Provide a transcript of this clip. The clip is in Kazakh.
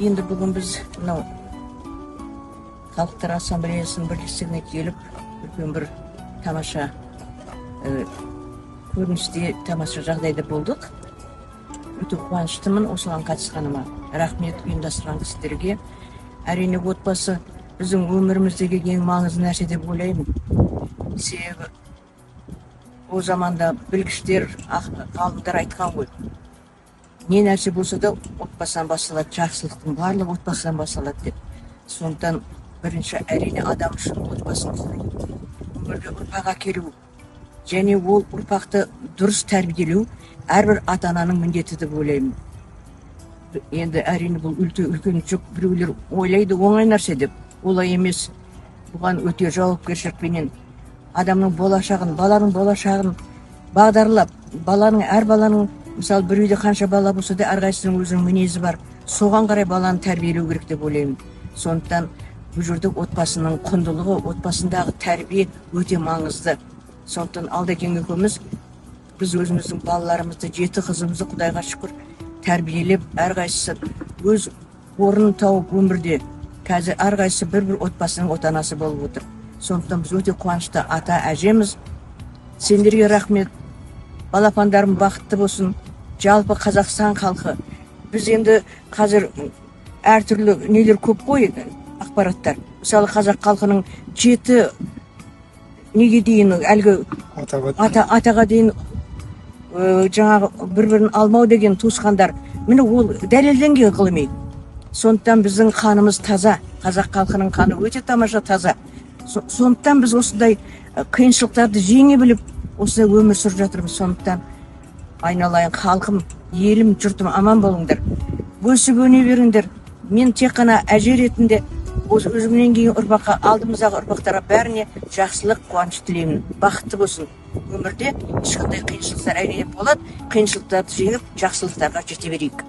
Енді бүгін біз мынау халықтар ассамблеясының бірлестігіне келіп, үлкен бір тамаша көріністе, тамаша жағдайда болдық. Өте қуаныштымын осыған қатысқаныма. Рахмет ұйымдастырған кісілерге. Әрине отбасы біздің өміріміздегі ең маңызды нәрсе деп ойлаймын. Себебі о заманда білгіштер, ғалымдар айтқан ғой. Не нәрсе болса да отбасынан басталады, жақсылықтың барлығы отбасынан басталады деп. Сондықтан бірінші әрине адам үшін отбасын құру, өмірге ұрпақ әкелу, және ол ұрпақты дұрыс тәрбиелеу әрбір ата-ананың міндеті деп ойлаймын. Енді әрине бұл үлкен жүк, біреулер ойлайды оңай нәрсе деп. Олай емес. Бұған өте жауапкершілікпенен адамның болашағын, баланың болашағын бағдарлап, әр баланың, мысалы бір үйде қанша бала болса да әрқайсысының өзінің мінезі бар. Соған қарай баланы тәрбиелеу керек деп ойлаймын. Сондықтан бұл жерде отбасының құндылығы, отбасындағы тәрбие өте маңызды. Сондықтан Алдакең екеуміз біз өзіміздің балаларымызды, 7 қызымызды Құдайға шүкір тәрбиелеп, әрқайсысы өз орнын тауып өмірде. Қазір әрқайсысы бір отбасының отанасы болып отыр. Сондықтан біз өте қуанышты ата әжеміз. Сендерге рахмет. Балапандарым бақытты болсын. Жалпы Қазақстан халқы. Біз енді қазір әртүрлі нелер көп қой, ақпараттар. Мысалы қазақ халқының 7 неге дейін әлгі атаға дейін жаңағы бір-бірін алмау деген туысқандар. Міне ол дәлелденген ғылыми. Сондықтан біздің қанымыз таза. Қазақ халқының қаны өте тамаша таза. Сондықтан біз осындай қиыншылықтарды жеңе біліп, осындай өмір сүріп жатырмыз. Сондықтан айналайын халқым, елім, жұртым аман болыңдар. Өсіп өне беріңдер. Мен тек қана әже ретінде өзімнен кейін ұрпаққа, алдымыздағы ұрпақтарға бәріне жақсылық, қуаныш тілеймін. Бақытты болсын. Өмірде ешқандай қиыншылықтар әрине болады. Қиыншылықтарды жеңіп, жақсылықтарға жете берейік.